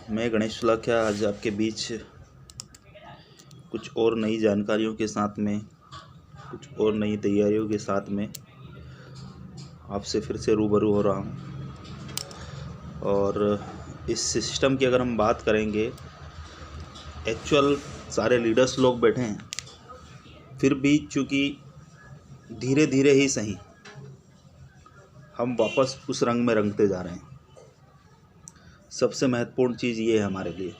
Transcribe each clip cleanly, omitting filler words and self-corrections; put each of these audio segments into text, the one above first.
मैं गणेश सुलाख्या आज आपके बीच कुछ और नई जानकारियों के साथ में, कुछ और नई तैयारियों के साथ में आपसे फिर से रूबरू हो रहा हूँ। और इस सिस्टम की अगर हम बात करेंगे, एक्चुअल सारे लीडर्स लोग बैठे हैं, फिर भी चूँकि धीरे धीरे ही सही हम वापस उस रंग में रंगते जा रहे हैं। सबसे महत्वपूर्ण चीज़ ये है हमारे लिए।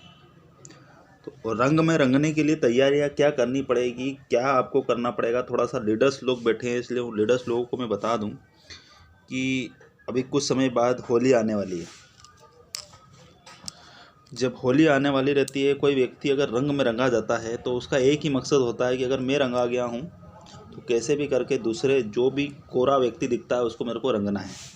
तो रंग में रंगने के लिए तैयारियां क्या करनी पड़ेगी, क्या आपको करना पड़ेगा, थोड़ा सा लीडर्स लोग बैठे हैं, इसलिए उन लीडर्स लोगों को मैं बता दूं कि अभी कुछ समय बाद होली आने वाली है। जब होली आने वाली रहती है, कोई व्यक्ति अगर रंग में रंगा जाता है तो उसका एक ही मकसद होता है कि अगर मैं रंगा गया हूँ तो कैसे भी करके दूसरे जो भी कोरा व्यक्ति दिखता है उसको मेरे को रंगना है।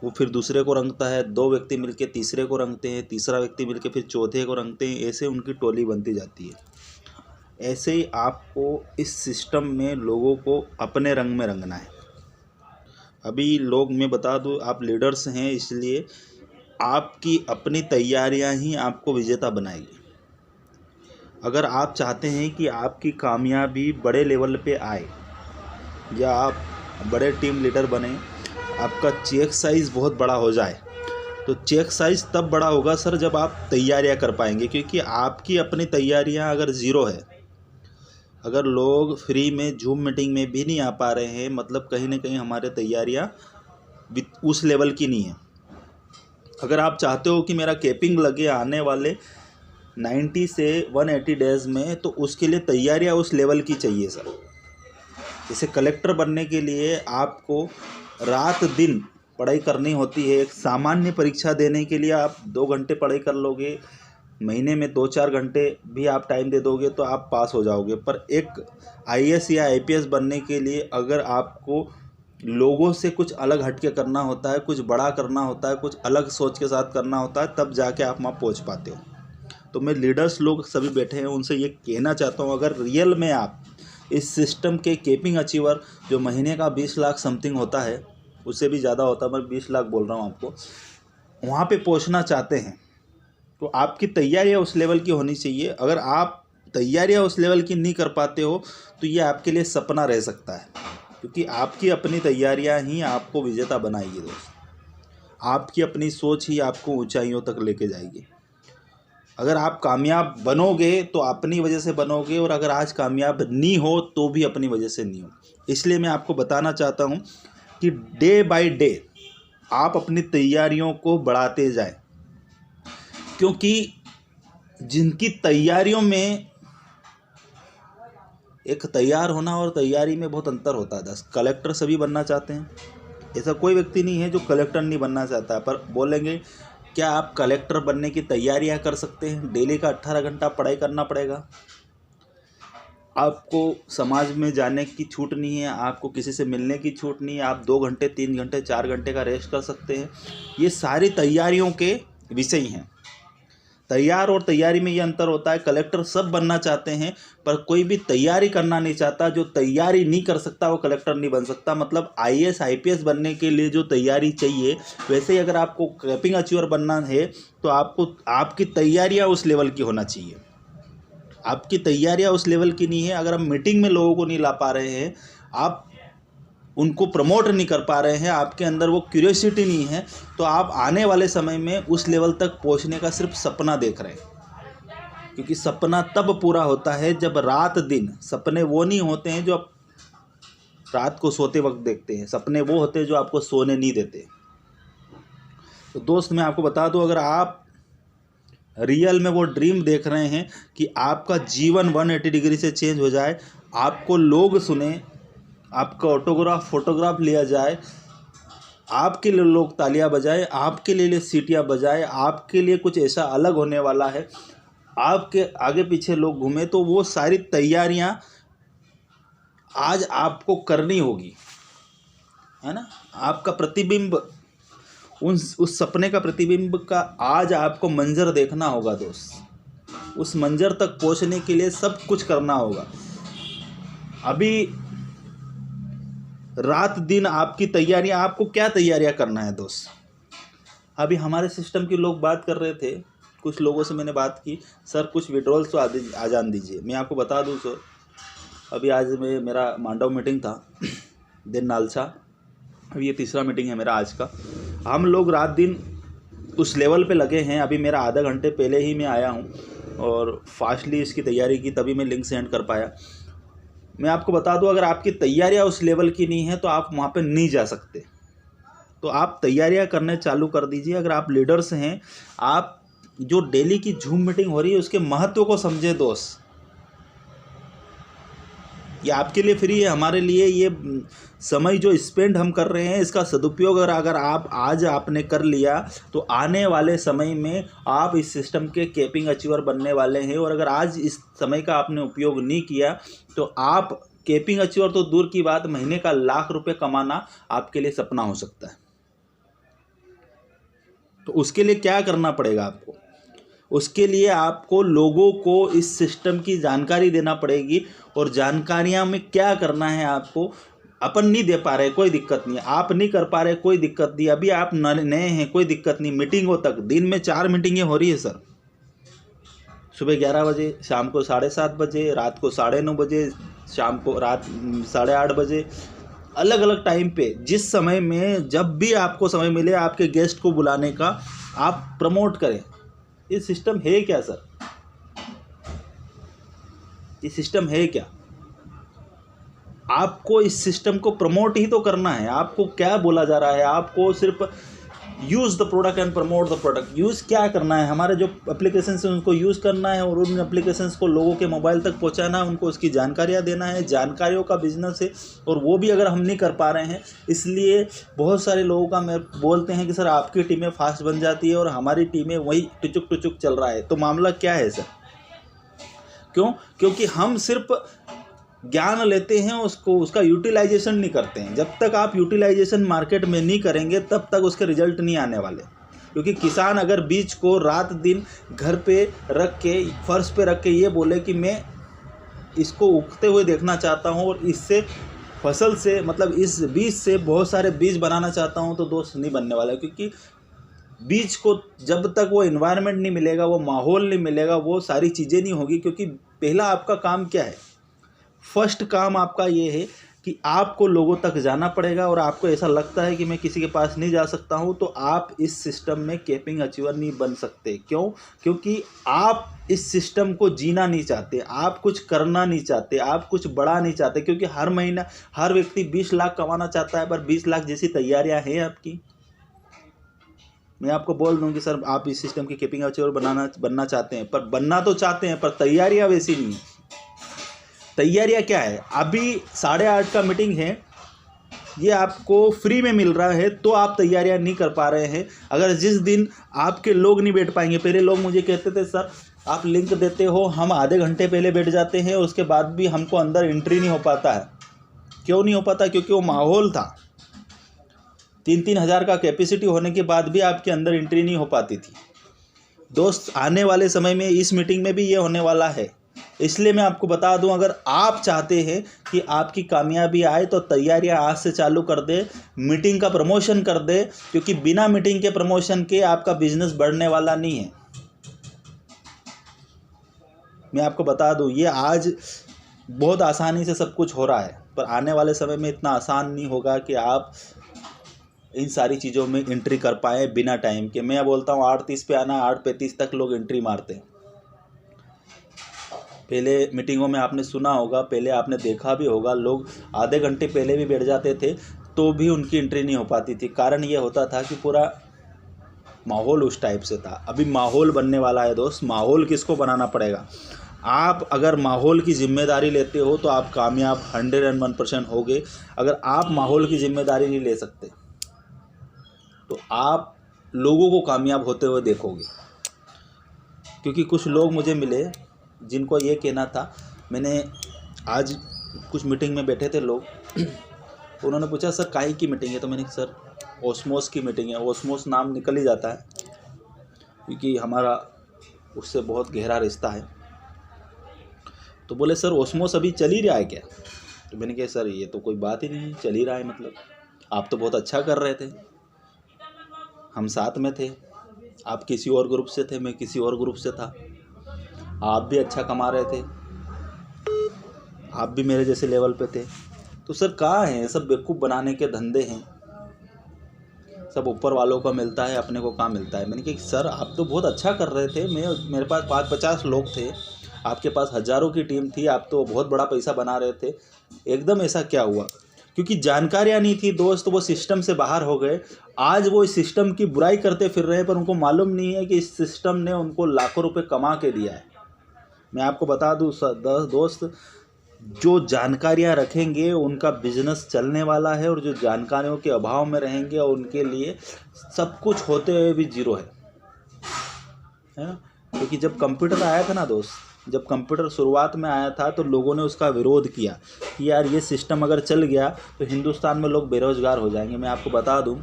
वो फिर दूसरे को रंगता है, दो व्यक्ति मिलके तीसरे को रंगते हैं, तीसरा व्यक्ति मिलके फिर चौथे को रंगते हैं, ऐसे उनकी टोली बनती जाती है। ऐसे ही आपको इस सिस्टम में लोगों को अपने रंग में रंगना है। अभी लोग, मैं बता दूं, आप लीडर्स हैं, इसलिए आपकी अपनी तैयारियां ही आपको विजेता बनाएगी। अगर आप चाहते हैं कि आपकी कामयाबी बड़े लेवल पे आए या आप बड़े टीम लीडर बने, आपका चेक साइज़ बहुत बड़ा हो जाए, तो चेक साइज़ तब बड़ा होगा सर जब आप तैयारियां कर पाएंगे। क्योंकि आपकी अपनी तैयारियां अगर ज़ीरो है, अगर लोग फ्री में जूम मीटिंग में भी नहीं आ पा रहे हैं, मतलब कहीं ना कहीं हमारे तैयारियां उस लेवल की नहीं है। अगर आप चाहते हो कि मेरा कैपिंग लगे आने वाले 90 से 180 डेज़ में, तो उसके लिए तैयारियां उस लेवल की चाहिए सर। जैसे कलेक्टर बनने के लिए आपको रात दिन पढ़ाई करनी होती है। एक सामान्य परीक्षा देने के लिए आप 2 घंटे पढ़ाई कर लोगे, महीने में 2-4 घंटे भी आप टाइम दे दोगे तो आप पास हो जाओगे। पर एक आईएएस या आईपीएस बनने के लिए अगर आपको लोगों से कुछ अलग हटके करना होता है, कुछ बड़ा करना होता है, कुछ अलग सोच के साथ करना होता है, तब जाके आप वहाँ पहुँच पाते हो। तो मैं लीडर्स लोग सभी बैठे हैं, उनसे ये कहना चाहता हूँ, अगर रियल में आप इस सिस्टम के केपिंग अचीवर जो महीने का 20 लाख समथिंग होता है, उससे भी ज़्यादा होता है, मैं 20 लाख बोल रहा हूँ आपको, वहाँ पे पहुँचना चाहते हैं तो आपकी तैयारियाँ उस लेवल की होनी चाहिए। अगर आप तैयारियाँ उस लेवल की नहीं कर पाते हो तो ये आपके लिए सपना रह सकता है, क्योंकि आपकी अपनी तैयारियाँ ही आपको विजेता बनाएगी दोस्त। आपकी अपनी सोच ही आपको ऊंचाइयों तक लेके जाएगी। अगर आप कामयाब बनोगे तो अपनी वजह से बनोगे, और अगर आज कामयाब नहीं हो तो भी अपनी वजह से नहीं हो। इसलिए मैं आपको बताना चाहता हूँ कि डे बाय डे आप अपनी तैयारियों को बढ़ाते जाएं, क्योंकि जिनकी तैयारियों में, एक तैयार होना और तैयारी में बहुत अंतर होता है। कलेक्टर सभी बनना चाहते हैं, ऐसा कोई व्यक्ति नहीं है जो कलेक्टर नहीं बनना चाहता है। पर बोलेंगे क्या आप कलेक्टर बनने की तैयारियां कर सकते हैं? डेली का 18 घंटा पढ़ाई करना पड़ेगा, आपको समाज में जाने की छूट नहीं है, आपको किसी से मिलने की छूट नहीं है, आप 2 घंटे 3 घंटे 4 घंटे का रेस्ट कर सकते हैं। ये सारी तैयारियों के विषय हैं। तैयार और तैयारी में ये अंतर होता है। कलेक्टर सब बनना चाहते हैं पर कोई भी तैयारी करना नहीं चाहता। जो तैयारी नहीं कर सकता वो कलेक्टर नहीं बन सकता। मतलब आईएएस आईपीएस बनने के लिए जो तैयारी चाहिए, वैसे ही अगर आपको कैपिंग अचीवर बनना है तो आपको आपकी तैयारियां उस लेवल की होना चाहिए। आपकी तैयारियां उस लेवल की नहीं है, अगर आप मीटिंग में लोगों को नहीं ला पा रहे हैं, आप उनको प्रमोट नहीं कर पा रहे हैं, आपके अंदर वो क्यूरियोसिटी नहीं है, तो आप आने वाले समय में उस लेवल तक पहुंचने का सिर्फ सपना देख रहे हैं। क्योंकि सपना तब पूरा होता है जब रात दिन, सपने वो नहीं होते हैं जो आप रात को सोते वक्त देखते हैं, सपने वो होते हैं जो आपको सोने नहीं देते। तो दोस्त मैं आपको बता दूं, अगर आप रियल में वो ड्रीम देख रहे हैं कि आपका जीवन 180 डिग्री से चेंज हो जाए, आपको लोग सुने, आपका ऑटोग्राफ फोटोग्राफ लिया जाए, आपके लिए लोग तालियां बजाए, आपके लिए सीटियां बजाए, आपके लिए कुछ ऐसा अलग होने वाला है, आपके आगे पीछे लोग घूमे, तो वो सारी तैयारियां आज आपको करनी होगी, है ना। आपका प्रतिबिंब, उस सपने का प्रतिबिंब का आज आपको मंजर देखना होगा दोस्त। उस मंजर तक पहुंचने के लिए सब कुछ करना होगा। अभी रात दिन आपकी तैयारियां, आपको क्या तैयारियां करना है दोस्त? अभी हमारे सिस्टम के लोग बात कर रहे थे, कुछ लोगों से मैंने बात की, सर कुछ विड्रॉल्स तो आ जान दीजिए। मैं आपको बता दूं सर, अभी आज मेरा मांडव मीटिंग था दिन नालसा, अभी ये तीसरा मीटिंग है मेरा आज का। हम लोग रात दिन उस लेवल पे लगे हैं। अभी मेरा आधा घंटे पहले ही मैं आया हूँ और फास्टली इसकी तैयारी की, तभी मैं लिंक सेंड कर पाया। मैं आपको बता दूं, अगर आपकी तैयारियां उस लेवल की नहीं है तो आप वहाँ पे नहीं जा सकते। तो आप तैयारियां करने चालू कर दीजिए। अगर आप लीडर्स हैं, आप जो डेली की जूम मीटिंग हो रही है उसके महत्व को समझे दोस्त। ये आपके लिए फ्री है, हमारे लिए ये समय जो स्पेंड हम कर रहे हैं इसका सदुपयोग अगर आप आज आपने कर लिया तो आने वाले समय में आप इस सिस्टम के केपिंग अचीवर बनने वाले हैं। और अगर आज इस समय का आपने उपयोग नहीं किया तो आप केपिंग अचीवर तो दूर की बात, महीने का ₹1,00,000 कमाना आपके लिए सपना हो सकता है। तो उसके लिए क्या करना पड़ेगा आपको? उसके लिए आपको लोगों को इस सिस्टम की जानकारी देना पड़ेगी। और जानकारियां में क्या करना है आपको, अपन नहीं दे पा रहे कोई दिक्कत नहीं है, आप नहीं कर पा रहे कोई दिक्कत नहीं, अभी आप नए हैं कोई दिक्कत नहीं। मीटिंगों तक दिन में 4 मीटिंगें हो रही है सर, सुबह 11 बजे, शाम को 7:30 बजे, रात को 9:30 बजे, शाम को रात 8:30 बजे, अलग अलग टाइम पे। जिस समय में जब भी आपको समय मिले आपके गेस्ट को बुलाने का आप प्रमोट करें। ये सिस्टम है क्या सर? ये सिस्टम है क्या? आपको इस सिस्टम को प्रमोट ही तो करना है। आपको क्या बोला जा रहा है? आपको सिर्फ use the product and promote the product. Use क्या करना है? हमारे जो एप्लीकेशंस हैं उनको यूज़ करना है और उन एप्लीकेशंस को लोगों के मोबाइल तक पहुंचाना है, उनको उसकी जानकारियां देना है। जानकारियों का बिजनेस है और वो भी अगर हम नहीं कर पा रहे हैं, इसलिए बहुत सारे लोगों का मैं बोलते हैं कि सर आपकी टीमें फास्ट बन जाती है और हमारी टीमें वही टुचुक चल रहा है। तो मामला क्या है सर? क्यों? क्योंकि हम सिर्फ ज्ञान लेते हैं, उसका यूटिलाइजेशन नहीं करते हैं। जब तक आप यूटिलाइजेशन मार्केट में नहीं करेंगे तब तक उसके रिजल्ट नहीं आने वाले। क्योंकि किसान अगर बीज को रात दिन घर पे रख के, फर्श पे रख के ये बोले कि मैं इसको उगते हुए देखना चाहता हूँ और इससे फसल से, मतलब इस बीज से बहुत सारे बीज बनाना चाहता हूँ, तो दोस्त नहीं बनने वाला। क्योंकि बीज को जब तक वो एनवायरनमेंट नहीं मिलेगा, वो माहौल नहीं मिलेगा, वो सारी चीज़ें नहीं होगी। क्योंकि पहला आपका काम क्या है? फर्स्ट काम आपका ये है कि आपको लोगों तक जाना पड़ेगा। और आपको ऐसा लगता है कि मैं किसी के पास नहीं जा सकता हूँ, तो आप इस सिस्टम में केपिंग अचीवर नहीं बन सकते। क्यों? क्योंकि आप इस सिस्टम को जीना नहीं चाहते, आप कुछ करना नहीं चाहते, आप कुछ बड़ा नहीं चाहते। क्योंकि हर महीना हर व्यक्ति 20 लाख कमाना चाहता है, पर 20 लाख जैसी तैयारियाँ हैं आपकी? मैं आपको बोल दूं कि सर आप इस सिस्टम की केपिंग अचीवर बनना चाहते हैं, पर बनना तो चाहते हैं, पर तैयारियां वैसी नहीं है। तैयारियां क्या है? अभी 8:30 का मीटिंग है, ये आपको फ्री में मिल रहा है, तो आप तैयारियां नहीं कर पा रहे हैं। अगर जिस दिन आपके लोग नहीं बैठ पाएंगे, पहले लोग मुझे कहते थे सर आप लिंक देते हो, हम आधे घंटे पहले बैठ जाते हैं, उसके बाद भी हमको अंदर एंट्री नहीं हो पाता है। क्यों नहीं हो पाता? क्योंकि वो माहौल था। 3-3 हज़ार का कैपेसिटी होने के बाद भी आपके अंदर एंट्री नहीं हो पाती थी। दोस्त, आने वाले समय में इस मीटिंग में भी ये होने वाला है। इसलिए मैं आपको बता दूं, अगर आप चाहते हैं कि आपकी कामयाबी आए तो तैयारियां आज से चालू कर दे, मीटिंग का प्रमोशन कर दे। क्योंकि बिना मीटिंग के प्रमोशन के आपका बिजनेस बढ़ने वाला नहीं है। मैं आपको बता दूं, ये आज बहुत आसानी से सब कुछ हो रहा है, पर आने वाले समय में इतना आसान नहीं होगा कि आप इन सारी चीज़ों में एंट्री कर पाए बिना टाइम के। मैं बोलता हूँ 8:30 पे आना, 8:35 तक लोग एंट्री मारते हैं। पहले मीटिंगों में आपने सुना होगा, पहले आपने देखा भी होगा, लोग आधे घंटे पहले भी बैठ जाते थे तो भी उनकी एंट्री नहीं हो पाती थी। कारण ये होता था कि पूरा माहौल उस टाइप से था। अभी माहौल बनने वाला है दोस्त। माहौल किसको बनाना पड़ेगा? आप अगर माहौल की जिम्मेदारी लेते हो तो आप कामयाब 101% होगे। अगर आप माहौल की जिम्मेदारी नहीं ले सकते तो आप लोगों को कामयाब होते हुए देखोगे। क्योंकि कुछ लोग मुझे मिले जिनको ये कहना था, मैंने आज कुछ मीटिंग में बैठे थे लोग, उन्होंने पूछा सर काहे की मीटिंग है? तो मैंने कहा सर ओस्मोस की मीटिंग है। ओस्मोस नाम निकल ही जाता है क्योंकि हमारा उससे बहुत गहरा रिश्ता है। तो बोले सर ओस्मोस अभी चल ही रहा है क्या? तो मैंने कहा सर ये तो कोई बात ही नहीं, चल ही रहा है, मतलब आप तो बहुत अच्छा कर रहे थे। हम साथ में थे, आप किसी और ग्रुप से थे, मैं किसी और ग्रुप से था। आप भी अच्छा कमा रहे थे, आप भी मेरे जैसे लेवल पे थे। तो सर कहाँ हैं, सब बेवकूफ़ बनाने के धंधे हैं, सब ऊपर वालों को मिलता है, अपने को कहाँ मिलता है। मैंने कहा सर आप तो बहुत अच्छा कर रहे थे, मेरे पास 50 लोग थे, आपके पास हज़ारों की टीम थी, आप तो बहुत बड़ा पैसा बना रहे थे, एकदम ऐसा क्या हुआ? क्योंकि जानकारियाँ नहीं थी दोस्त, वो सिस्टम से बाहर हो गए। आज वो इस सिस्टम की बुराई करते फिर रहे हैं, पर उनको मालूम नहीं है कि इस सिस्टम ने उनको लाखों रुपए कमा के दिया है। मैं आपको बता दूँ दोस्त, जो जानकारियाँ रखेंगे उनका बिजनेस चलने वाला है, और जो जानकारियों के अभाव में रहेंगे उनके लिए सब कुछ होते हुए भी जीरो है ना। क्योंकि जब कंप्यूटर आया था ना दोस्त, जब कंप्यूटर शुरुआत में आया था तो लोगों ने उसका विरोध किया कि यार ये सिस्टम अगर चल गया तो हिंदुस्तान में लोग बेरोज़गार हो जाएंगे। मैं आपको बता दूं,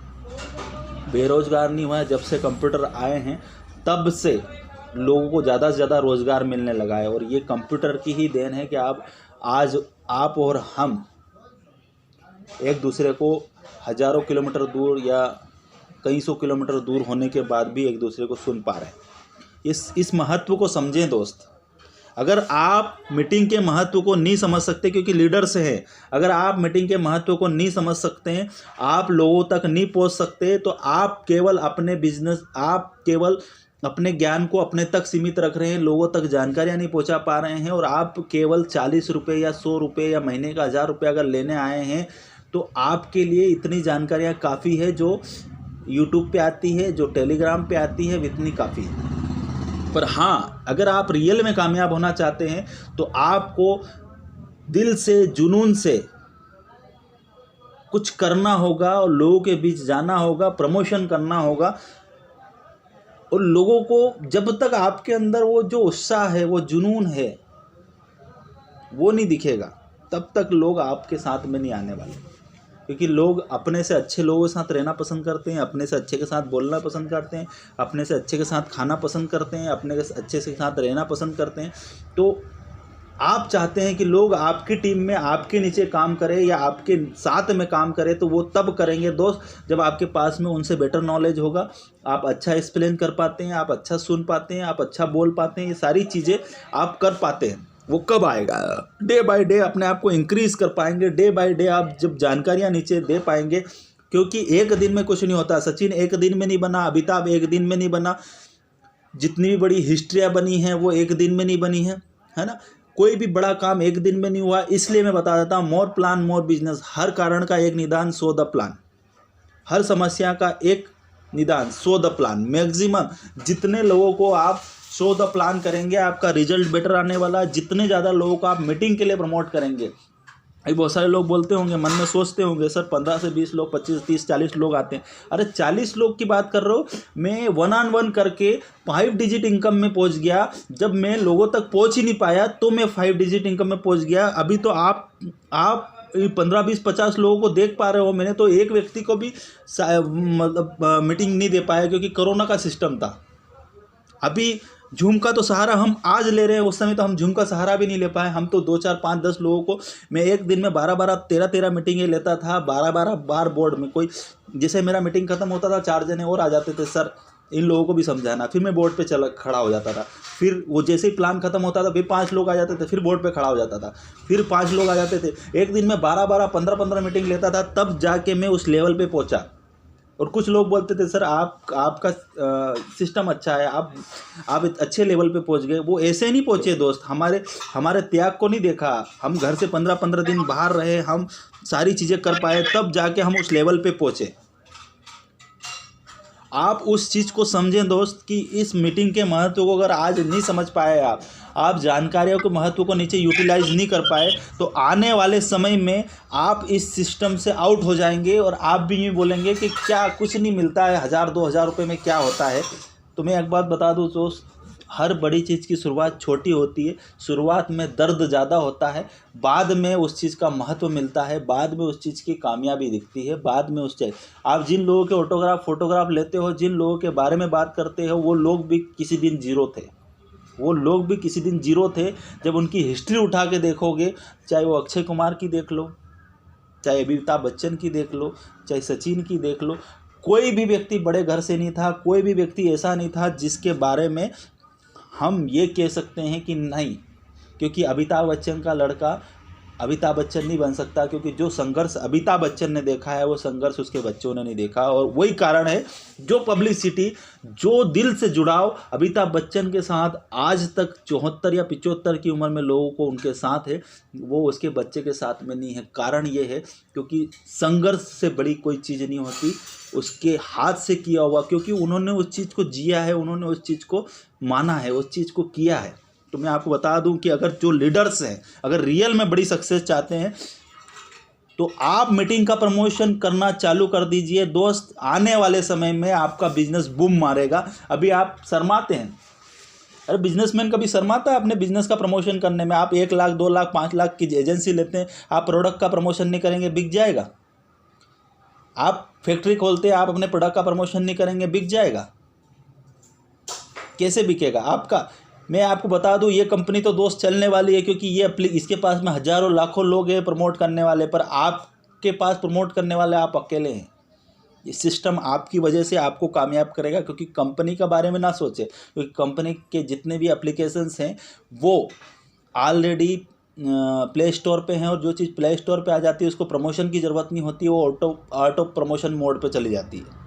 बेरोज़गार नहीं हुआ, जब से कंप्यूटर आए हैं तब से लोगों को ज़्यादा से ज़्यादा रोज़गार मिलने लगा है। और ये कंप्यूटर की ही देन है कि आज आप और हम एक दूसरे को हज़ारों किलोमीटर दूर या कई सौ किलोमीटर दूर होने के बाद भी एक दूसरे को सुन पा रहे हैं। इस महत्व को समझें दोस्त। अगर आप मीटिंग के महत्व को नहीं समझ सकते, क्योंकि लीडर से है, अगर आप मीटिंग के महत्व को नहीं समझ सकते हैं, आप लोगों तक नहीं पहुंच सकते, तो आप केवल अपने बिजनेस, आप केवल अपने ज्ञान को अपने तक सीमित रख रहे हैं, लोगों तक जानकारियां नहीं पहुंचा पा रहे हैं। और आप केवल 40 रुपये या 100 रुपये या महीने का 1000 रुपये अगर लेने आए हैं, तो आपके लिए इतनी जानकारियां काफ़ी है जो यूट्यूब पे आती है, जो टेलीग्राम पे आती है, इतनी काफ़ी है। पर हाँ, अगर आप रियल में कामयाब होना चाहते हैं तो आपको दिल से, जुनून से कुछ करना होगा और लोगों के बीच जाना होगा, प्रमोशन करना होगा। और लोगों को जब तक आपके अंदर वो जो उत्साह है, वो जुनून है, वो नहीं दिखेगा, तब तक लोग आपके साथ में नहीं आने वाले। क्योंकि लोग अपने से अच्छे लोगों के साथ रहना पसंद करते हैं, अपने से अच्छे के साथ बोलना पसंद करते हैं, अपने से अच्छे के साथ खाना पसंद करते हैं, अपने से अच्छे के साथ रहना पसंद करते हैं। तो आप चाहते हैं कि लोग आपकी टीम में आपके नीचे काम करें या आपके साथ में काम करें, तो वो तब करेंगे दोस्त जब आपके पास में उनसे बेटर नॉलेज होगा, आप अच्छा एक्सप्लेन कर पाते हैं, आप अच्छा सुन पाते हैं, आप अच्छा बोल पाते हैं, ये सारी चीज़ें आप कर पाते हैं। वो कब आएगा? डे बाय डे अपने आप को इंक्रीज़ कर पाएंगे, डे बाय डे आप जब जानकारियाँ नीचे दे पाएंगे। क्योंकि एक दिन में कुछ नहीं होता, सचिन एक दिन में नहीं बना, अमिताभ एक दिन में नहीं बना, जितनी भी बड़ी हिस्ट्रियाँ बनी हैं वो एक दिन में नहीं बनी है ना। कोई भी बड़ा काम एक दिन में नहीं हुआ। इसलिए मैं बता देता हूँ, मोर प्लान मोर बिजनेस। हर कारण का एक निदान, सो द प्लान। हर समस्या का एक निदान, सो द प्लान। मैक्सिमम जितने लोगों को आप सो द प्लान करेंगे, आपका रिजल्ट बेटर आने वाला है। जितने ज़्यादा लोगों को आप मीटिंग के लिए प्रमोट करेंगे, अभी बहुत सारे लोग बोलते होंगे, मन में सोचते होंगे, सर 15 से 20 लोग, 25, 30, 40 लोग आते हैं। अरे 40 लोग की बात कर रहा हूँ मैं, 1-on-1 करके 5 डिजिट इनकम में पहुँच गया। जब मैं लोगों तक पहुँच ही नहीं पाया तो मैं 5 डिजिट इनकम में पहुँच गया। अभी तो आप 15, 20, 50 लोगों को देख पा रहे हो। मैंने तो एक व्यक्ति को भी मतलब मीटिंग नहीं दे पाया, क्योंकि कोरोना का सिस्टम था। अभी जूम का तो सहारा हम आज ले रहे हैं, उस समय तो हम जूम का सहारा भी नहीं ले पाए। हम तो 2, 4, 5, 10 लोगों को मैं एक दिन में 12, 13 मीटिंगें लेता था, 12 बार बोर्ड में। कोई जैसे मेरा मीटिंग खत्म होता था, 4 जने और आ जाते थे, सर इन लोगों को भी समझाना। फिर मैं बोर्ड पे खड़ा हो जाता था। फिर वो जैसे ही प्लान खत्म होता था, फिर 5 लोग आ जाते थे, फिर बोर्ड पे खड़ा हो जाता था, फिर 5 लोग आ जाते थे। एक दिन में 12, 15 मीटिंग लेता था, तब जाके मैं उस लेवल पे पहुंचा। और कुछ लोग बोलते थे, सर आपका सिस्टम अच्छा है, आप अच्छे लेवल पे पहुंच गए। वो ऐसे नहीं पहुंचे दोस्त, हमारे त्याग को नहीं देखा। हम घर से 15 दिन बाहर रहे, हम सारी चीज़ें कर पाए, तब जाके हम उस लेवल पे पहुंचे। आप उस चीज़ को समझें दोस्त कि इस मीटिंग के महत्व को अगर आज नहीं समझ पाए, आप जानकारियों के महत्व को नीचे यूटिलाइज नहीं कर पाए, तो आने वाले समय में आप इस सिस्टम से आउट हो जाएंगे। और आप भी यूँ बोलेंगे कि क्या कुछ नहीं मिलता है, 1000-2000 रुपये में क्या होता है। तो मैं एक बात बता दूँ दोस्त, हर बड़ी चीज़ की शुरुआत छोटी होती है। शुरुआत में दर्द ज़्यादा होता है, बाद में उस चीज़ का महत्व मिलता है, बाद में उस चीज़ की कामयाबी दिखती है, बाद में उस चीज़। आप जिन लोगों के फोटोग्राफ लेते हो, जिन लोगों के बारे में बात करते हो, वो लोग भी किसी दिन जीरो थे। जब उनकी हिस्ट्री उठा के देखोगे, चाहे वो अक्षय कुमार की देख लो, चाहे अमिताभ बच्चन की देख लो, चाहे सचिन की देख लो, कोई भी व्यक्ति बड़े घर से नहीं था, कोई भी व्यक्ति ऐसा नहीं था जिसके बारे में हम ये कह सकते हैं कि नहीं, क्योंकि अमिताभ बच्चन का लड़का अमिताभ बच्चन नहीं बन सकता, क्योंकि जो संघर्ष अमिताभ बच्चन ने देखा है वो संघर्ष उसके बच्चों ने नहीं देखा। और वही कारण है जो पब्लिसिटी, जो दिल से जुड़ाव अमिताभ बच्चन के साथ आज तक 74 या 75 की उम्र में लोगों को उनके साथ है, वो उसके बच्चे के साथ में नहीं है। कारण ये है क्योंकि संघर्ष से बड़ी कोई चीज़ नहीं होती, उसके हाथ से किया हुआ, क्योंकि उन्होंने उस चीज़ को जिया है, उन्होंने उस चीज़ को माना है, उस चीज़ को किया है। तो मैं आपको बता दूं कि अगर जो लीडर्स हैं, अगर रियल में बड़ी सक्सेस चाहते हैं तो आप मीटिंग का प्रमोशन करना चालू कर दीजिए दोस्त। आने वाले समय में आपका बिजनेस बूम मारेगा। अभी आप शर्माते हैं, अरे बिजनेसमैन कभी शर्माता है अपने बिजनेस का प्रमोशन करने में? आप 1 लाख 2 लाख 5 लाख की एजेंसी लेते हैं, आप प्रोडक्ट का प्रमोशन नहीं करेंगे, बिक जाएगा। आप फैक्ट्री खोलते हैं, आप अपने प्रोडक्ट का प्रमोशन नहीं करेंगे, बिक जाएगा। कैसे बिकेगा आपका? मैं आपको बता दूं, ये कंपनी तो दोस्त चलने वाली है, क्योंकि ये इसके पास में हज़ारों लाखों लोग हैं प्रमोट करने वाले, पर आपके पास प्रमोट करने वाले आप अकेले हैं। ये सिस्टम आपकी वजह से आपको कामयाब करेगा, क्योंकि कंपनी के बारे में ना सोचें, क्योंकि कंपनी के जितने भी एप्लीकेशंस हैं वो ऑलरेडी प्ले स्टोर पे हैं, और जो चीज़ प्ले स्टोर पे आ जाती है उसको प्रमोशन की ज़रूरत नहीं होती, वो ऑटो प्रमोशन मोड पे चली जाती है।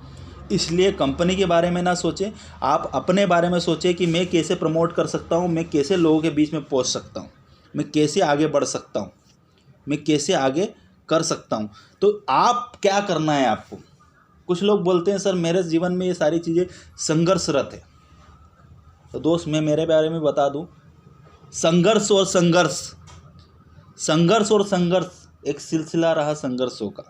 इसलिए कंपनी के बारे में ना सोचें, आप अपने बारे में सोचें कि मैं कैसे प्रमोट कर सकता हूँ, मैं कैसे लोगों के बीच में पहुँच सकता हूँ, मैं कैसे आगे बढ़ सकता हूँ, मैं कैसे आगे कर सकता हूँ। तो आप क्या करना है आपको? कुछ लोग बोलते हैं सर मेरे जीवन में ये सारी चीज़ें संघर्षरत है। तो दोस्त मैं मेरे बारे में बता दूँ, संघर्ष और संघर्ष एक सिलसिला रहा संघर्षों का।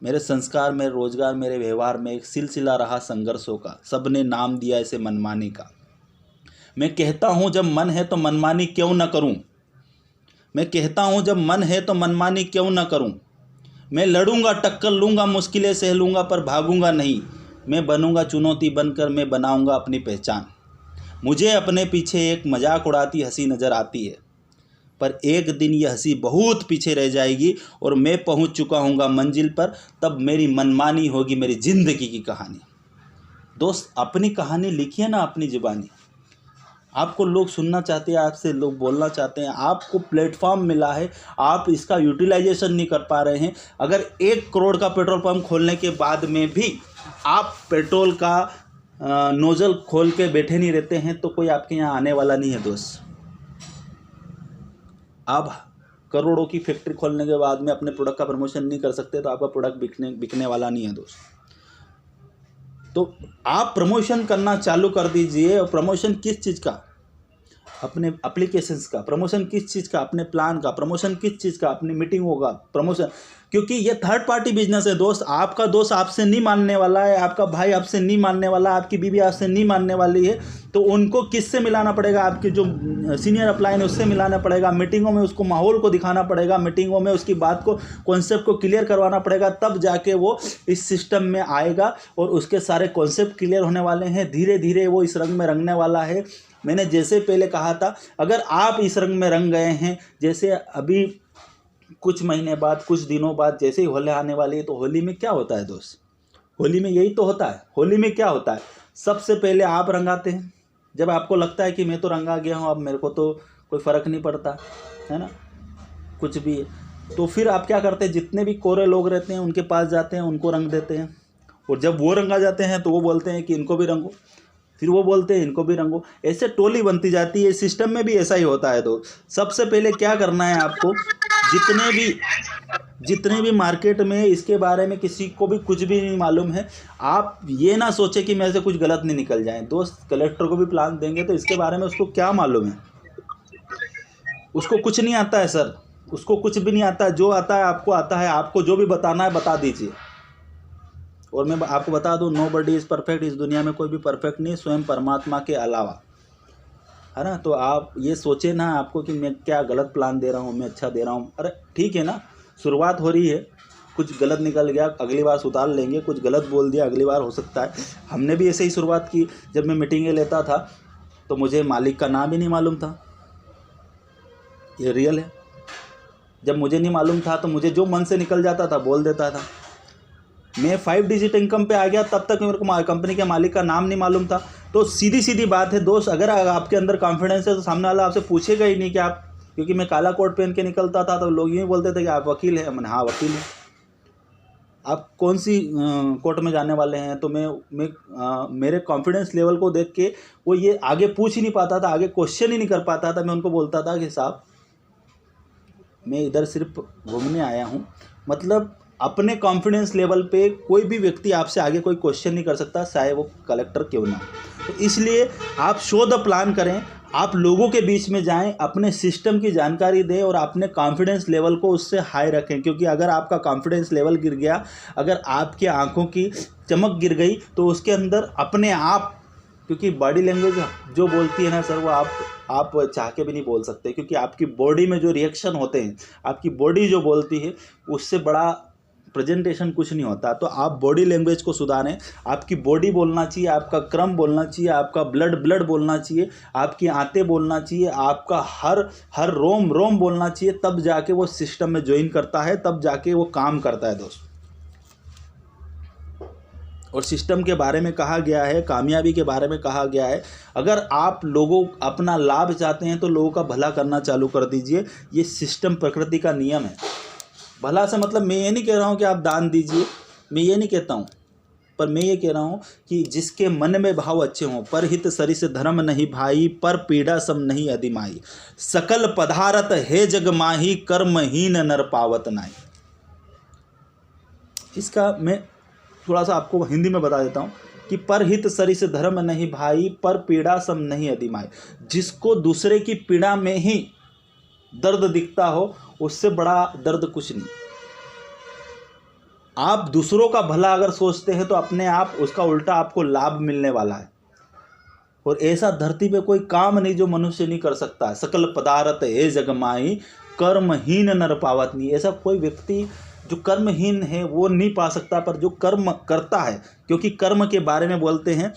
मेरे संस्कार, मेरे रोजगार, मेरे व्यवहार में एक सिलसिला रहा संघर्षों का। सबने नाम दिया इसे मनमानी का। मैं कहता हूँ जब मन है तो मनमानी क्यों न करूँ, मैं कहता हूँ जब मन है तो मनमानी क्यों न करूँ। मैं लड़ूंगा, टक्कर लूँगा, मुश्किलें सह लूँगा, पर भागूंगा नहीं। मैं बनूंगा चुनौती बनकर, मैं बनाऊंगा अपनी पहचान। मुझे अपने पीछे एक मजाक उड़ाती हंसी नज़र आती है, पर एक दिन यह हंसी बहुत पीछे रह जाएगी और मैं पहुंच चुका हूँगा मंजिल पर। तब मेरी मनमानी होगी मेरी ज़िंदगी की कहानी। दोस्त अपनी कहानी लिखिए ना अपनी ज़ुबानी। आपको लोग सुनना चाहते हैं, आपसे लोग बोलना चाहते हैं, आपको प्लेटफॉर्म मिला है, आप इसका यूटिलाइजेशन नहीं कर पा रहे हैं। अगर 1 करोड़ का पेट्रोल पंप खोलने के बाद में भी आप पेट्रोल का नोज़ल खोल के बैठे नहीं रहते हैं तो कोई आपके यहाँ आने वाला नहीं है दोस्त। आप करोड़ों की फैक्ट्री खोलने के बाद में अपने प्रोडक्ट का प्रमोशन नहीं कर सकते तो आपका प्रोडक्ट बिकने वाला नहीं है दोस्त। तो आप प्रमोशन करना चालू कर दीजिए। और प्रमोशन किस चीज़ का? अपने एप्लीकेशंस का प्रमोशन, किस चीज़ का? अपने प्लान का प्रमोशन, किस चीज़ का? अपनी मीटिंगों का प्रमोशन। क्योंकि ये थर्ड पार्टी बिजनेस है दोस्त। आपका दोस्त आपसे नहीं मानने वाला है, आपका भाई आपसे नहीं मानने वाला, आपकी बीवी आपसे नहीं मानने वाली है, तो उनको किससे मिलाना पड़ेगा? आपके जो सीनियर अपलाइन है उससे मिलाना पड़ेगा। मीटिंगों में उसको माहौल को दिखाना पड़ेगा, मीटिंगों में उसकी बात को, कॉन्सेप्ट को क्लियर करवाना पड़ेगा, तब जाके वो इस सिस्टम में आएगा और उसके सारे कॉन्सेप्ट क्लियर होने वाले हैं। धीरे धीरे वो इस रंग में रंगने वाला है। मैंने जैसे पहले कहा था, अगर आप इस रंग में रंग गए हैं, जैसे अभी कुछ महीने बाद, कुछ दिनों बाद जैसे ही होली आने वाली है, तो होली में क्या होता है दोस्त? होली में यही तो होता है। होली में क्या होता है? सबसे पहले आप रंगाते हैं। जब आपको लगता है कि मैं तो रंगा गया हूँ, अब मेरे को तो कोई फ़र्क नहीं पड़ता है ना, कुछ भी है, तो फिर आप क्या करते हैं? जितने भी कोरे लोग रहते हैं उनके पास जाते हैं, उनको रंग देते हैं। और जब वो रंगा जाते हैं तो वो बोलते हैं कि इनको भी रंगो, फिर वो बोलते हैं इनको भी रंगो। ऐसे टोली बनती जाती है। सिस्टम में भी ऐसा ही होता है। तो सबसे पहले क्या करना है आपको, जितने भी मार्केट में इसके बारे में किसी को भी कुछ भी नहीं मालूम है, आप ये ना सोचे कि मेरे से कुछ गलत नहीं निकल जाए। दोस्त कलेक्टर को भी प्लान देंगे तो इसके बारे में उसको क्या मालूम है? उसको कुछ नहीं आता है सर, उसको कुछ भी नहीं आता है। जो आता है आपको आता है। आपको जो भी बताना है बता दीजिए। और मैं आपको बता दूं, नोबडी इज़ परफेक्ट। इस दुनिया में कोई भी परफेक्ट नहीं, स्वयं परमात्मा के अलावा, है ना। तो आप ये सोचे ना आपको कि मैं क्या गलत प्लान दे रहा हूँ, मैं अच्छा दे रहा हूँ। अरे ठीक है ना, शुरुआत हो रही है, कुछ गलत निकल गया अगली बार सुधार लेंगे, कुछ गलत बोल दिया अगली बार हो सकता है। हमने भी ऐसे ही शुरुआत की। जब मैं मीटिंगें लेता था तो मुझे मालिक का नाम ही नहीं मालूम था, ये रियल है। जब मुझे नहीं मालूम था तो मुझे जो मन से निकल जाता था बोल देता था। मैं 5 डिजिट इनकम पे आ गया, तब तक मेरे को कंपनी के मालिक का नाम नहीं मालूम था। तो सीधी सीधी बात है दोस्त, अगर आपके अंदर कॉन्फिडेंस है तो सामने वाला आपसे पूछेगा ही नहीं कि आप, क्योंकि मैं काला कोट पहन के निकलता था तो लोग यूँ ही बोलते थे कि आप वकील हैं। मैंने हाँ वकील हैं। आप कौन सी कोर्ट में जाने वाले हैं, तो मेरे कॉन्फिडेंस लेवल को देख के वो ये आगे पूछ ही नहीं पाता था, आगे क्वेश्चन ही नहीं कर पाता था। मैं उनको बोलता था कि साहब मैं इधर सिर्फ घूमने आया हूँ। मतलब अपने कॉन्फिडेंस लेवल पे कोई भी व्यक्ति आपसे आगे कोई क्वेश्चन नहीं कर सकता, चाहे वो कलेक्टर क्यों ना। तो इसलिए आप शो द प्लान करें, आप लोगों के बीच में जाएं, अपने सिस्टम की जानकारी दें और अपने कॉन्फिडेंस लेवल को उससे हाई रखें। क्योंकि अगर आपका कॉन्फिडेंस लेवल गिर गया, अगर आपकी आंखों की चमक गिर गई, तो उसके अंदर अपने आप, क्योंकि बॉडी लैंग्वेज जो बोलती है ना सर, वो आप चाह के भी नहीं बोल सकते। क्योंकि आपकी बॉडी में जो रिएक्शन होते हैं, आपकी बॉडी जो बोलती है, उससे बड़ा प्रेजेंटेशन कुछ नहीं होता। तो आप बॉडी लैंग्वेज को सुधारें। आपकी बॉडी बोलना चाहिए, आपका क्रम बोलना चाहिए, आपका ब्लड बोलना चाहिए, आपकी आंतें बोलना चाहिए, आपका हर रोम बोलना चाहिए। तब जाके वो सिस्टम में ज्वाइन करता है, तब जाके वो काम करता है दोस्त। और सिस्टम के बारे में कहा गया है, कामयाबी के बारे में कहा गया है, अगर आप लोगों अपना लाभ चाहते हैं तो लोगों का भला करना चालू कर दीजिए। ये सिस्टम प्रकृति का नियम है। भला से मतलब मैं ये नहीं कह रहा हूँ कि आप दान दीजिए, मैं ये नहीं कहता हूँ, पर मैं ये कह रहा हूँ कि जिसके मन में भाव अच्छे हों। पर हित सरिस धर्म नहीं भाई, पर पीड़ा सम नहीं अधिमाई, सकल पदारथ है जग माही, कर्महीन नर पावत नाई। इसका मैं थोड़ा सा आपको हिंदी में बता देता हूँ कि पर हित सरिस धर्म नहीं भाई, पर पीड़ा सम नहीं अधिमाई। जिसको दूसरे की पीड़ा में ही दर्द दिखता हो, उससे बड़ा दर्द कुछ नहीं। आप दूसरों का भला अगर सोचते हैं तो अपने आप उसका उल्टा आपको लाभ मिलने वाला है। और ऐसा धरती पे कोई काम नहीं जो मनुष्य नहीं कर सकता। सकल पदारथ है जग माही, कर्महीन नर पावत नहीं। ऐसा कोई व्यक्ति जो कर्महीन है वो नहीं पा सकता, पर जो कर्म करता है, क्योंकि कर्म के बारे में बोलते हैं,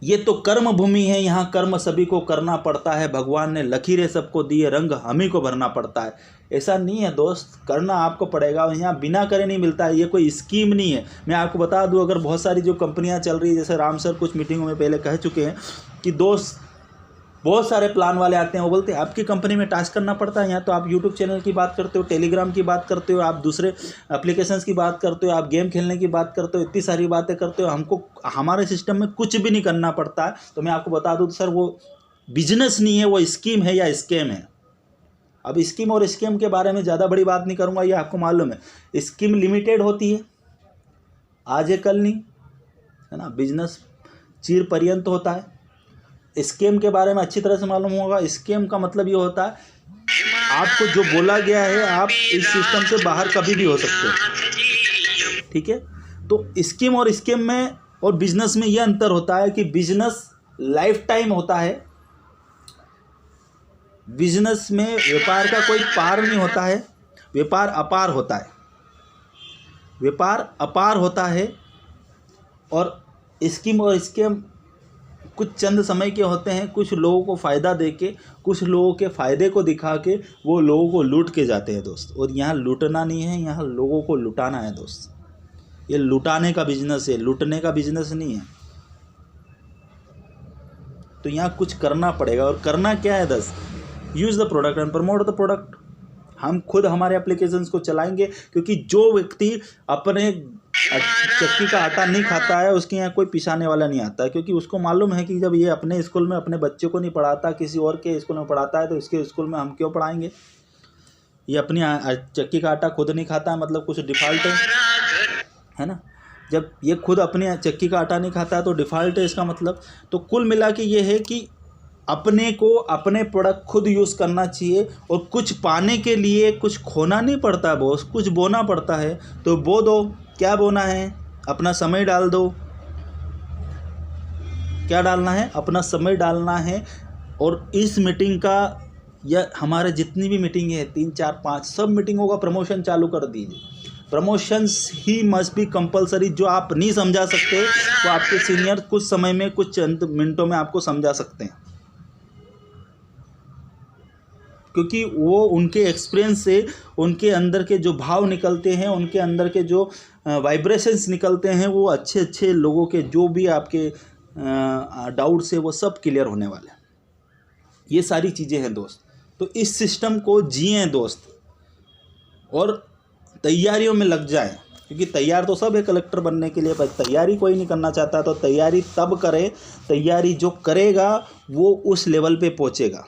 ये तो कर्म भूमि है, यहाँ कर्म सभी को करना पड़ता है। भगवान ने लकीरें सबको दिए, रंग हम ही को भरना पड़ता है। ऐसा नहीं है दोस्त, करना आपको पड़ेगा। और यहाँ बिना करे नहीं मिलता है, ये कोई स्कीम नहीं है। मैं आपको बता दूं, अगर बहुत सारी जो कंपनियाँ चल रही है, जैसे राम सर कुछ मीटिंगों में पहले कह चुके हैं कि दोस्त बहुत सारे प्लान वाले आते हैं, वो बोलते हैं आपकी कंपनी में टास्क करना पड़ता है। यहाँ तो आप यूट्यूब चैनल की बात करते हो, टेलीग्राम की बात करते हो, आप दूसरे एप्लीकेशंस की बात करते हो, आप गेम खेलने की बात करते हो, इतनी सारी बातें करते हो, हमको हमारे सिस्टम में कुछ भी नहीं करना पड़ता है। तो मैं आपको बता दूँ तो सर, वो बिजनेस नहीं है, वो स्कीम है या स्कैम है। अब स्कीम और स्कैम के बारे में ज़्यादा बड़ी बात नहीं करूँगा, ये आपको मालूम है। स्कीम लिमिटेड होती है, आज है कल नहीं, है ना। बिजनेस चिर पर्यंत होता है। स्कैम के बारे में अच्छी तरह से मालूम होगा। स्कैम का मतलब ये होता है आपको जो बोला गया है, आप इस सिस्टम से बाहर कभी भी हो सकते हो, ठीक है। तो स्कीम और स्कैम में और बिजनेस में ये अंतर होता है कि बिजनेस लाइफ टाइम होता है। बिजनेस में व्यापार का कोई पार नहीं होता है, व्यापार अपार होता है। व्यापार अपार होता है। और स्कीम और स्कैम कुछ चंद समय के होते हैं, कुछ लोगों को फ़ायदा देके, कुछ लोगों के फ़ायदे को दिखा के वो लोगों को लूट के जाते हैं दोस्त। और यहाँ लूटना नहीं है, यहाँ लोगों को लुटाना है दोस्त। ये लुटाने का बिजनेस है, लूटने का बिजनेस नहीं है। तो यहाँ कुछ करना पड़ेगा। और करना क्या है दोस्त, use the product and promote the product. हम खुद हमारे एप्लीकेशंस को चलाएंगे, क्योंकि जो व्यक्ति अपने चक्की का आटा नहीं खाता है, उसके यहाँ कोई पिसाने वाला नहीं आता है। क्योंकि उसको मालूम है कि जब ये अपने स्कूल में अपने बच्चे को नहीं पढ़ाता, किसी और के स्कूल में पढ़ाता है, तो इसके स्कूल में हम क्यों पढ़ाएंगे। ये अपनी चक्की का आटा खुद नहीं खाता है, मतलब कुछ डिफ़ॉल्ट है ना। जब ये खुद अपने चक्की का आटा नहीं खाता है तो डिफ़ॉल्ट है इसका मतलब। तो कुल मिला के ये है कि अपने को अपने प्रोडक्ट खुद यूज़ करना चाहिए। और कुछ पाने के लिए कुछ खोना नहीं पड़ता बॉस, कुछ बोना पड़ता है। तो बो दो, क्या बोना है, अपना समय डाल दो। क्या डालना है, अपना समय डालना है। और इस मीटिंग का या हमारे जितनी भी मीटिंग है, 3 4 5 सब मीटिंगों का प्रमोशन चालू कर दीजिए। Promotions he must be compulsory. जो आप नहीं समझा सकते वो आपके सीनियर कुछ समय में, कुछ चंद मिनटों में आपको समझा सकते हैं। क्योंकि वो उनके एक्सपीरियंस से उनके अंदर के जो भाव निकलते हैं, उनके अंदर के जो वाइब्रेशंस निकलते हैं, वो अच्छे अच्छे लोगों के जो भी आपके डाउट्स है वो सब क्लियर होने वाले हैं। ये सारी चीज़ें हैं दोस्त। तो इस सिस्टम को जिए दोस्त, और तैयारियों में लग जाएं, क्योंकि तैयार तो सब है कलेक्टर बनने के लिए, पर तैयारी कोई नहीं करना चाहता। तो तैयारी तब करे, तैयारी जो करेगा वो उस लेवल पे पहुंचेगा।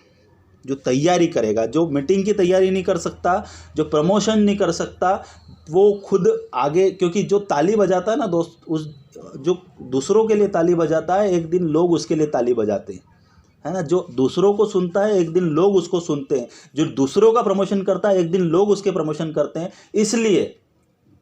जो तैयारी करेगा, जो मीटिंग की तैयारी नहीं कर सकता, जो प्रमोशन नहीं कर सकता, वो खुद आगे, क्योंकि जो ताली बजाता है ना दोस्त, उस जो दूसरों के लिए ताली बजाता है, एक दिन लोग उसके लिए ताली बजाते हैं, है ना। जो दूसरों को सुनता है, एक दिन लोग उसको सुनते हैं। जो दूसरों का प्रमोशन करता है, एक दिन लोग उसके प्रमोशन करते हैं। इसलिए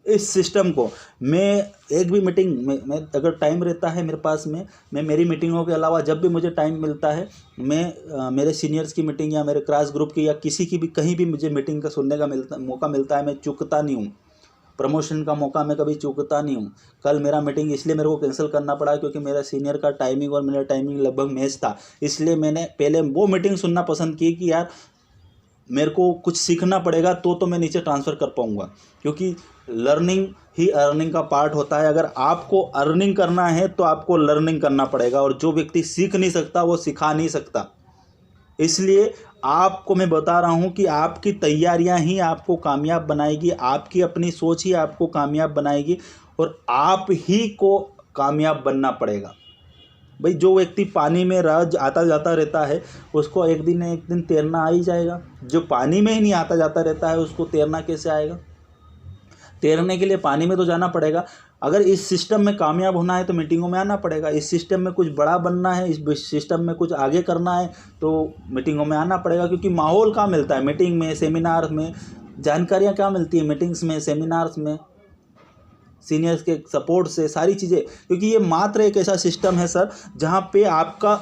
इस सिस्टम को मैं एक भी मीटिंग में, मैं अगर टाइम रहता है मेरे पास में, मैं मेरी मीटिंगों के अलावा जब भी मुझे टाइम मिलता है, मैं मेरे सीनियर्स की मीटिंग या मेरे क्लास ग्रुप की या किसी की भी कहीं भी मुझे मीटिंग का सुनने का मौका मिलता है, मैं चूकता नहीं हूँ। प्रमोशन का मौका मैं कभी चूकता नहीं हूँ। कल मेरा मीटिंग इसलिए मेरे को कैंसिल करना पड़ा क्योंकि मेरा सीनियर का टाइमिंग और मेरा टाइमिंग लगभग मैच था। इसलिए मैंने पहले वो मीटिंग सुनना पसंद की कि यार मेरे को कुछ सीखना पड़ेगा तो मैं नीचे ट्रांसफ़र कर पाऊँगा, क्योंकि लर्निंग ही अर्निंग का पार्ट होता है। अगर आपको अर्निंग करना है तो आपको लर्निंग करना पड़ेगा, और जो व्यक्ति सीख नहीं सकता वो सिखा नहीं सकता। इसलिए आपको मैं बता रहा हूँ कि आपकी तैयारियाँ ही आपको कामयाब बनाएगी, आपकी अपनी सोच ही आपको कामयाब बनाएगी, और आप ही को कामयाब बनना पड़ेगा। भाई जो व्यक्ति पानी में रोज आता जाता रहता है, उसको एक दिन तैरना आ ही जाएगा। जो पानी में ही नहीं आता जाता रहता है, उसको तैरना कैसे आएगा? तैरने के लिए पानी में तो जाना पड़ेगा। अगर इस सिस्टम में कामयाब होना है तो मीटिंगों में आना पड़ेगा। इस सिस्टम में कुछ बड़ा बनना है, इस सिस्टम में कुछ आगे करना है तो मीटिंगों में आना पड़ेगा। क्योंकि माहौल कहाँ मिलता है? मीटिंग में, सेमिनार में। जानकारियाँ क्या मिलती है? मीटिंग्स में, सेमिनार्स में, सीनियर्स के सपोर्ट से, सारी चीज़ें। क्योंकि ये मात्र एक ऐसा सिस्टम है सर, जहाँ पे आपका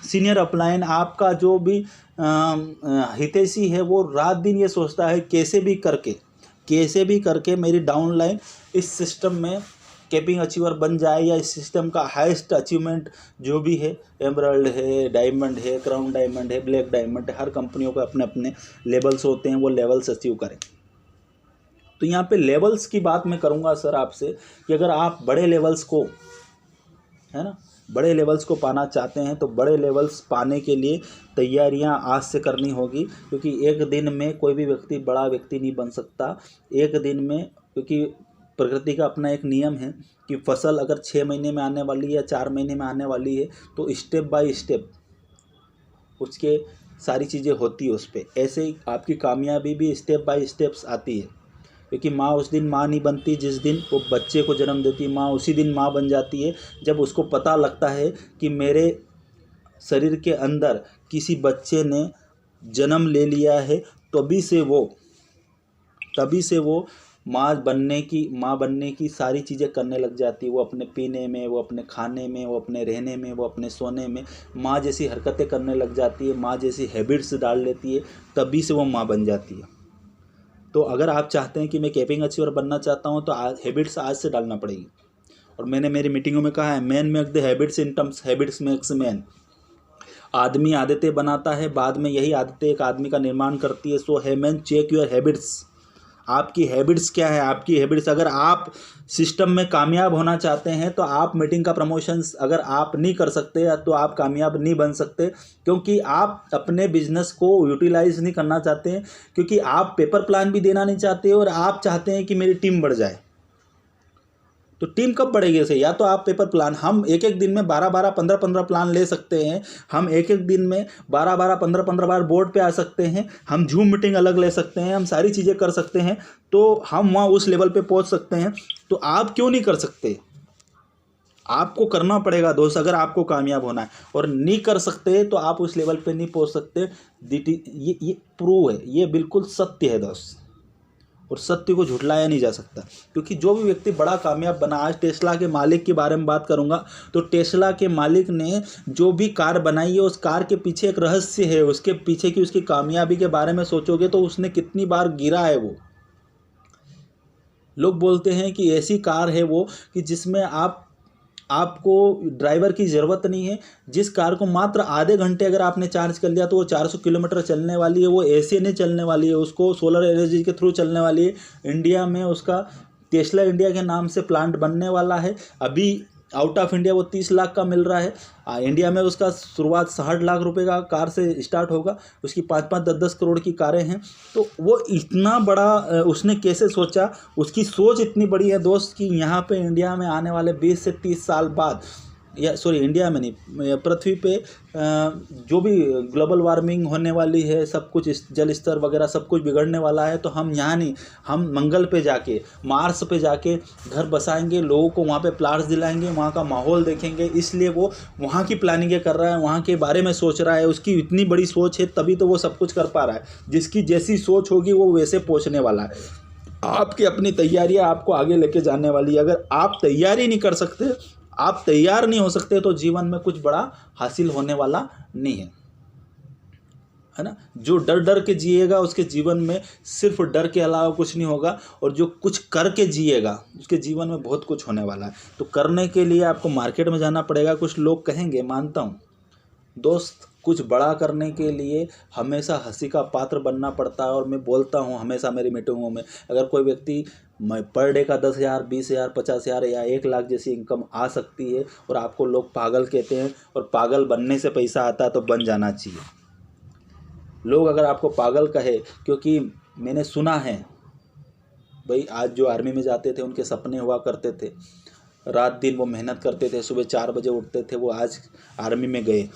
सीनियर अपलाइन, आपका जो भी हितैषी है, वो रात दिन ये सोचता है कैसे भी करके मेरी डाउनलाइन इस सिस्टम में केपिंग अचीवर बन जाए, या इस सिस्टम का हाईएस्ट अचीवमेंट जो भी है, एमरल्ड है, डायमंड है, क्राउन डायमंड है, ब्लैक डायमंड है, हर कंपनियों के अपने अपने लेवल्स होते हैं, वो लेवल्स अचीव करें। तो यहाँ पे लेवल्स की बात मैं करूँगा सर आपसे, कि अगर आप बड़े लेवल्स को, है ना, बड़े लेवल्स को पाना चाहते हैं तो बड़े लेवल्स पाने के लिए तैयारियां आज से करनी होगी। क्योंकि एक दिन में कोई भी व्यक्ति बड़ा व्यक्ति नहीं बन सकता। एक दिन में, क्योंकि प्रकृति का अपना एक नियम है कि फसल अगर 6 महीने में आने वाली है या 4 महीने में आने वाली है, तो स्टेप बाय स्टेप उसके सारी चीज़ें होती है उस पर। ऐसे ही आपकी कामयाबी भी स्टेप बाय स्टेप्स आती है। क्योंकि माँ उस दिन माँ नहीं बनती जिस दिन वो बच्चे को जन्म देती है। माँ उसी दिन माँ बन जाती है जब उसको पता लगता है कि मेरे शरीर के अंदर किसी बच्चे ने जन्म ले लिया है। तभी से वो माँ बनने की सारी चीज़ें करने लग जाती है। वो अपने पीने में, वो अपने खाने में, वो अपने रहने में, वो अपने सोने में माँ जैसी हरकतें करने लग जाती है, माँ जैसी हैबिट्स डाल लेती है। तभी से वो माँ बन जाती है। तो अगर आप चाहते हैं कि मैं केपिंग अचीवर बनना चाहता हूं, तो हैबिट्स आज से डालना पड़ेगी। और मैंने मेरी मीटिंगों में कहा है, man make the habits in terms, habits makes man. आदमी आदतें बनाता है, बाद में यही आदतें एक आदमी का निर्माण करती है। सो है मैन, चेक योर हैबिट्स। आपकी हैबिट्स क्या है? आपकी हैबिट्स, अगर आप सिस्टम में कामयाब होना चाहते हैं तो आप मीटिंग का प्रमोशंस अगर आप नहीं कर सकते तो आप कामयाब नहीं बन सकते। क्योंकि आप अपने बिजनेस को यूटिलाइज नहीं करना चाहते हैं, क्योंकि आप पेपर प्लान भी देना नहीं चाहते और आप चाहते हैं कि मेरी टीम बढ़ जाए। तो टीम कब बढ़ेगी? ऐसे या तो आप पेपर प्लान, हम एक दिन में 12-12, 15-15 प्लान ले सकते हैं। हम एक दिन में 12-12, 15-15 बार बोर्ड पे आ सकते हैं। हम जूम मीटिंग अलग ले सकते हैं। हम सारी चीज़ें कर सकते हैं। तो हम वहाँ उस लेवल पे पहुँच सकते हैं। तो आप क्यों नहीं कर सकते? आपको करना पड़ेगा दोस्त, अगर आपको कामयाब होना है। और नहीं कर सकते तो आप उस लेवल पे नहीं पहुँच सकते। ये प्रूव है, ये बिल्कुल सत्य है दोस्त, और सत्य को झुठलाया नहीं जा सकता। क्योंकि जो भी व्यक्ति बड़ा कामयाब बना, आज टेस्ला के मालिक के बारे में बात करूंगा, तो टेस्ला के मालिक ने जो भी कार बनाई है, उस कार के पीछे एक रहस्य है। उसके पीछे की उसकी कामयाबी के बारे में सोचोगे तो उसने कितनी बार गिरा है। वो लोग बोलते हैं कि ऐसी कार है वो कि जिसमें आपको ड्राइवर की ज़रूरत नहीं है। जिस कार को मात्र आधे घंटे अगर आपने चार्ज कर लिया तो वो 400 किलोमीटर चलने वाली है, वो ऐसे नहीं चलने वाली है, उसको सोलर एनर्जी के थ्रू चलने वाली है। इंडिया में उसका टेस्ला इंडिया के नाम से प्लांट बनने वाला है। अभी आउट ऑफ इंडिया वो 30 लाख का मिल रहा है। इंडिया में उसका शुरुआत 60 लाख रुपए का कार से स्टार्ट होगा। उसकी 5-5, 10-10 करोड़ की कारें हैं। तो वो इतना बड़ा उसने कैसे सोचा, उसकी सोच इतनी बड़ी है दोस्त कि यहाँ पे इंडिया में आने वाले 20 से 30 साल बाद, या सॉरी इंडिया में नहीं, पृथ्वी पे जो भी ग्लोबल वार्मिंग होने वाली है, सब कुछ जल स्तर वगैरह सब कुछ बिगड़ने वाला है। तो हम यहाँ नहीं, हम मंगल पे जाके, मार्स पे जाके घर बसाएंगे, लोगों को वहाँ पे प्लाट्स दिलाएंगे, वहाँ का माहौल देखेंगे। इसलिए वो वहाँ की प्लानिंग कर रहा है, वहाँ के बारे में सोच रहा है। उसकी इतनी बड़ी सोच है तभी तो वो सब कुछ कर पा रहा है। जिसकी जैसी सोच होगी वो वैसे पहुँचने वाला है। आपकी अपनी तैयारियाँ आपको आगे लेके जाने वाली है। अगर आप तैयारी नहीं कर सकते, आप तैयार नहीं हो सकते, तो जीवन में कुछ बड़ा हासिल होने वाला नहीं है ना। जो डर डर के जिएगा उसके जीवन में सिर्फ डर के अलावा कुछ नहीं होगा, और जो कुछ करके जिएगा उसके जीवन में बहुत कुछ होने वाला है। तो करने के लिए आपको मार्केट में जाना पड़ेगा। कुछ लोग कहेंगे, मानता हूँ दोस्त, कुछ बड़ा करने के लिए हमेशा हंसी का पात्र बनना पड़ता है। और मैं बोलता हूँ हमेशा मेरी मीटिंगों में, अगर कोई व्यक्ति पर डे का 10,000, 20,000, 50,000 या 1 लाख जैसी इनकम आ सकती है और आपको लोग पागल कहते हैं, और पागल बनने से पैसा आता है तो बन जाना चाहिए। लोग अगर आपको पागल कहे, क्योंकि मैंने सुना है भाई, आज जो आर्मी में जाते थे उनके सपने हुआ करते थे, रात दिन वो मेहनत करते थे, सुबह 4 बजे उठते थे, वो आज आर्मी में गए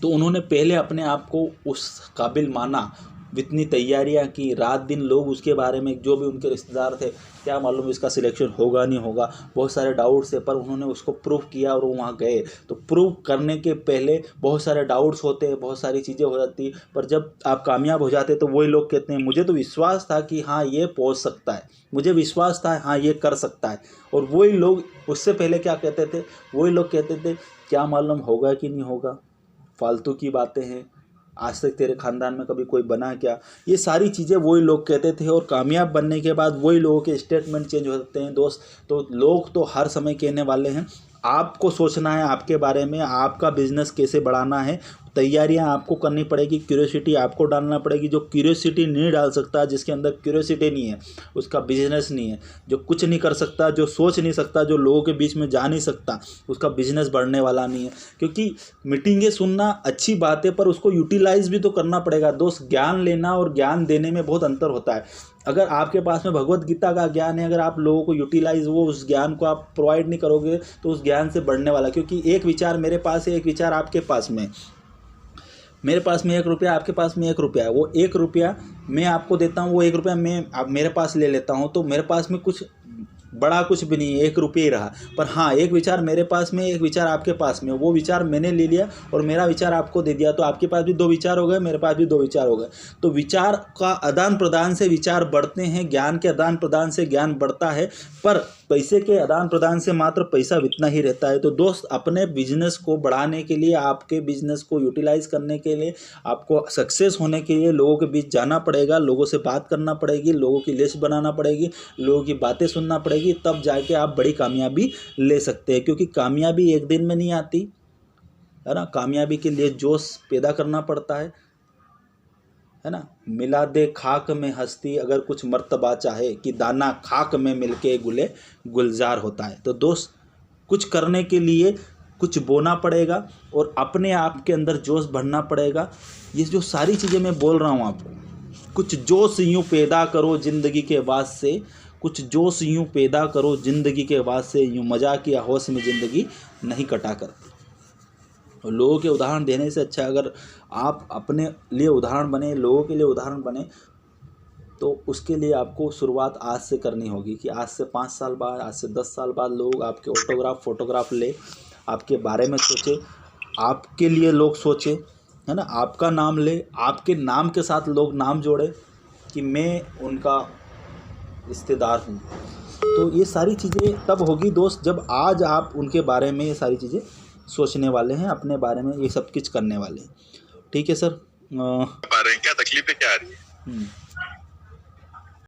तो उन्होंने पहले अपने आप को उस काबिल माना, इतनी तैयारियां की, रात दिन लोग उसके बारे में, जो भी उनके रिश्तेदार थे, क्या मालूम इसका सिलेक्शन होगा नहीं होगा, बहुत सारे डाउट्स है, पर उन्होंने उसको प्रूव किया और वो वहाँ गए। तो प्रूव करने के पहले बहुत सारे डाउट्स होते हैं, बहुत सारी चीज़ें हो जाती, पर जब आप कामयाब हो जाते तो वही लोग कहते हैं मुझे तो विश्वास था कि हाँ ये पहुँच सकता है, मुझे विश्वास था हाँ ये कर सकता है। और वही लोग उससे पहले क्या कहते थे, वही लोग कहते थे क्या मालूम होगा कि नहीं होगा, फालतू की बातें हैं, आज तक तेरे ख़ानदान में कभी कोई बना क्या, ये सारी चीज़ें वही लोग कहते थे। और कामयाब बनने के बाद वही लोगों के स्टेटमेंट चेंज हो सकते हैं दोस्त। तो लोग तो हर समय कहने वाले हैं, आपको सोचना है आपके बारे में, आपका बिजनेस कैसे बढ़ाना है, तैयारियां आपको करनी पड़ेगी, क्यूरियोसिटी आपको डालना पड़ेगी। जो क्यूरियोसिटी नहीं डाल सकता, जिसके अंदर क्यूरियोसिटी नहीं है, उसका बिजनेस नहीं है। जो कुछ नहीं कर सकता, जो सोच नहीं सकता, जो लोगों के बीच में जा नहीं सकता, उसका बिजनेस बढ़ने वाला नहीं है। क्योंकि मीटिंगें सुनना अच्छी बात है, पर उसको यूटिलाइज भी तो करना पड़ेगा दोस्त। ज्ञान लेना और ज्ञान देने में बहुत अंतर होता है। अगर आपके पास में भगवत गीता का ज्ञान है, अगर आप लोगों को यूटिलाइज, वो उस ज्ञान को आप प्रोवाइड नहीं करोगे तो उस ज्ञान से बढ़ने वाला, क्योंकि एक विचार मेरे पास है, एक विचार आपके पास में, मेरे पास में 1 रुपया, आपके पास में 1 रुपया है, वो 1 रुपया मैं आपको देता हूँ, वो 1 रुपया मैं मेरे पास ले लेता हूँ, तो मेरे पास में कुछ बड़ा कुछ भी नहीं है, 1 रुपया ही रहा। पर हाँ, एक विचार मेरे पास में, एक विचार आपके पास में, वो विचार मैंने ले लिया और मेरा विचार आपको दे दिया, तो आपके पास भी 2 विचार हो गए, मेरे पास भी 2 विचार हो गए। तो विचार का आदान प्रदान से विचार बढ़ते हैं, ज्ञान के आदान प्रदान से ज्ञान बढ़ता है, पर पैसे के आदान प्रदान से मात्र पैसा इतना ही रहता है। तो दोस्त, अपने बिजनेस को बढ़ाने के लिए, आपके बिजनेस को यूटिलाइज करने के लिए, आपको सक्सेस होने के लिए लोगों के बीच जाना पड़ेगा, लोगों से बात करना पड़ेगी, लोगों की लिस्ट बनाना पड़ेगी, लोगों की बातें सुनना पड़ेगी, तब जाके आप बड़ी कामयाबी ले सकते हैं। क्योंकि कामयाबी एक दिन में नहीं आती है ना। कामयाबी के लिए जोश पैदा करना पड़ता है ना। मिला दे खाक में हस्ती, अगर कुछ मर्तबा चाहे, कि दाना खाक में मिलके गुले गुलजार होता है। तो दोस्त, कुछ करने के लिए कुछ बोना पड़ेगा और अपने आप के अंदर जोश भरना पड़ेगा। ये जो सारी चीज़ें मैं बोल रहा हूँ आपको, कुछ जोश यूँ पैदा करो ज़िंदगी के बाद से, कुछ जोश यूँ पैदा करो ज़िंदगी के बाद से, यूँ मज़ा की होश में ज़िंदगी नहीं कटा करती। और लोगों के उदाहरण देने से अच्छा, अगर आप अपने लिए उदाहरण बने, लोगों के लिए उदाहरण बने, तो उसके लिए आपको शुरुआत आज से करनी होगी। कि आज से 5 साल बाद, आज से 10 साल बाद लोग आपके ऑटोग्राफ, फोटोग्राफ ले, आपके बारे में सोचे, आपके लिए लोग सोचे, है ना, आपका नाम ले, आपके नाम के साथ लोग नाम जोड़े कि मैं उनका रिश्तेदार हूँ। तो ये सारी चीज़ें तब होगी दोस्त, जब आज आप उनके बारे में ये सारी चीज़ें सोचने वाले हैं, अपने बारे में ये सब कुछ करने वाले हैं। ठीक है सर। क्या तकलीफें क्या आ रही है?